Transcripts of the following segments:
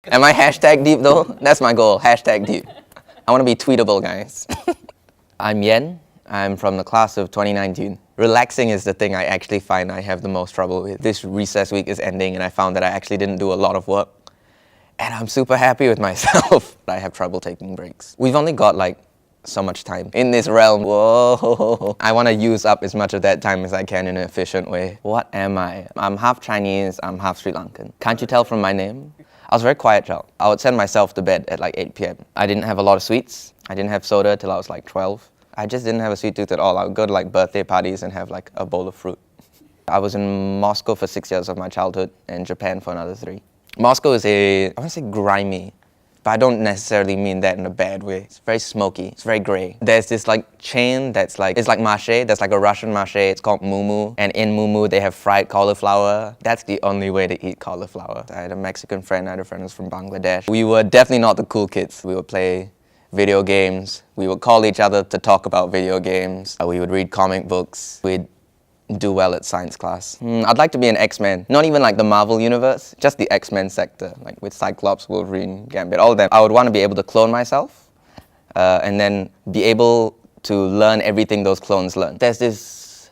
Am I hashtag deep though? That's my goal, hashtag deep. I want to be tweetable, guys. I'm Yen. I'm from the class of 2019. Relaxing is the thing I actually find I have the most trouble with. This recess week is ending and I found that I actually didn't do a lot of work. And I'm super happy with myself. I have trouble taking breaks. We've only got like so much time in this realm. Whoa. I want to use up as much of that time as I can in an efficient way. What am I? I'm half Chinese, I'm half Sri Lankan. Can't you tell from my name? I was a very quiet child. I would send myself to bed at like 8 p.m. I didn't have a lot of sweets. I didn't have soda till I was like 12. I just didn't have a sweet tooth at all. I would go to like birthday parties and have like a bowl of fruit. I was in Moscow for 6 years of my childhood and Japan for another 3. Moscow is I want to say grimy, but I don't necessarily mean that in a bad way. It's very smoky, it's very gray. There's this like chain that's like, it's like mache, that's like a Russian mache, it's called mumu. And in mumu they have fried cauliflower. That's the only way to eat cauliflower. I had a Mexican friend, I had a friend who was from Bangladesh. We were definitely not the cool kids. We would play video games, we would call each other to talk about video games, we would read comic books, we'd do well at science class. I'd like to be an X-Men. Not even like the Marvel universe, just the X-Men sector, like with Cyclops, Wolverine, Gambit, all of them. I would want to be able to clone myself and then be able to learn everything those clones learn. There's this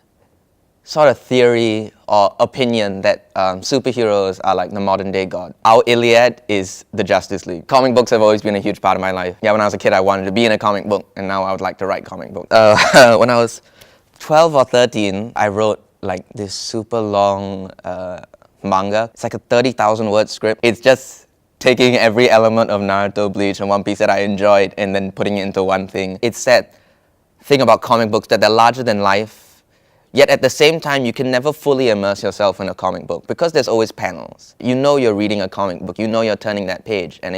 sort of theory or opinion that superheroes are like the modern day god. Our Iliad is the Justice League. Comic books have always been a huge part of my life. Yeah, when I was a kid I wanted to be in a comic book and now I would like to write comic books. When I was 12 or 13, I wrote like this super long manga. It's like a 30,000 word script. It's just taking every element of Naruto, Bleach, and One Piece that I enjoyed and then putting it into one thing. It's that thing about comic books that they're larger than life, yet at the same time you can never fully immerse yourself in a comic book because there's always panels. You know you're reading a comic book, you know you're turning that page, and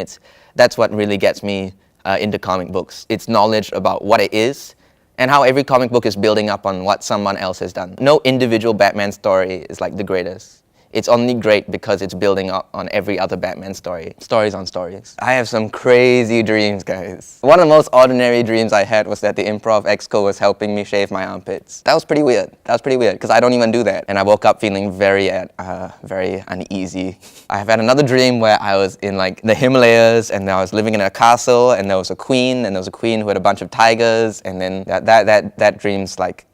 that's what really gets me into comic books. It's knowledge about what it is, and how every comic book is building up on what someone else has done. No individual Batman story is like the greatest. It's only great because it's building up on every other Batman story. Stories on stories. I have some crazy dreams, guys. One of the most ordinary dreams I had was that the improv exco was helping me shave my armpits. That was pretty weird. Because I don't even do that. And I woke up feeling very uneasy. I have had another dream where I was in like the Himalayas and I was living in a castle and there was a queen who had a bunch of tigers, and then that dream's like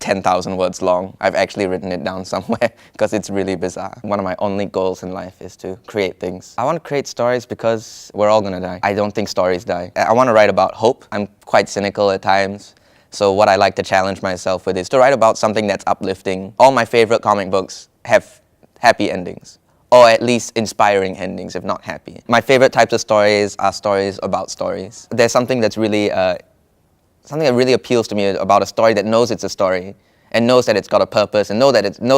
10,000 words long. I've actually written it down somewhere because it's really bizarre. One of my only goals in life is to create things. I want to create stories because we're all gonna die. I don't think stories die. I want to write about hope. I'm quite cynical at times. So what I like to challenge myself with is to write about something that's uplifting. All my favorite comic books have happy endings, or at least inspiring endings, if not happy. My favorite types of stories are stories about stories. There's something that's really something that really appeals to me about a story that knows it's a story and knows that it's got a purpose and knows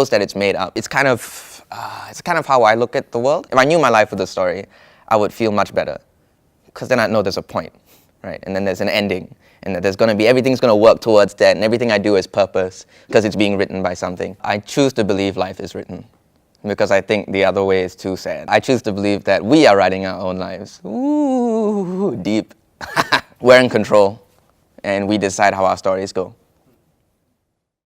that it's made up. It's kind of how I look at the world. If I knew my life was a story, I would feel much better because then I'd know there's a point, right? And then there's an ending and that everything's going to work towards that and everything I do is purpose because it's being written by something. I choose to believe life is written because I think the other way is too sad. I choose to believe that we are writing our own lives. Ooh, deep. We're in control. And we decide how our stories go.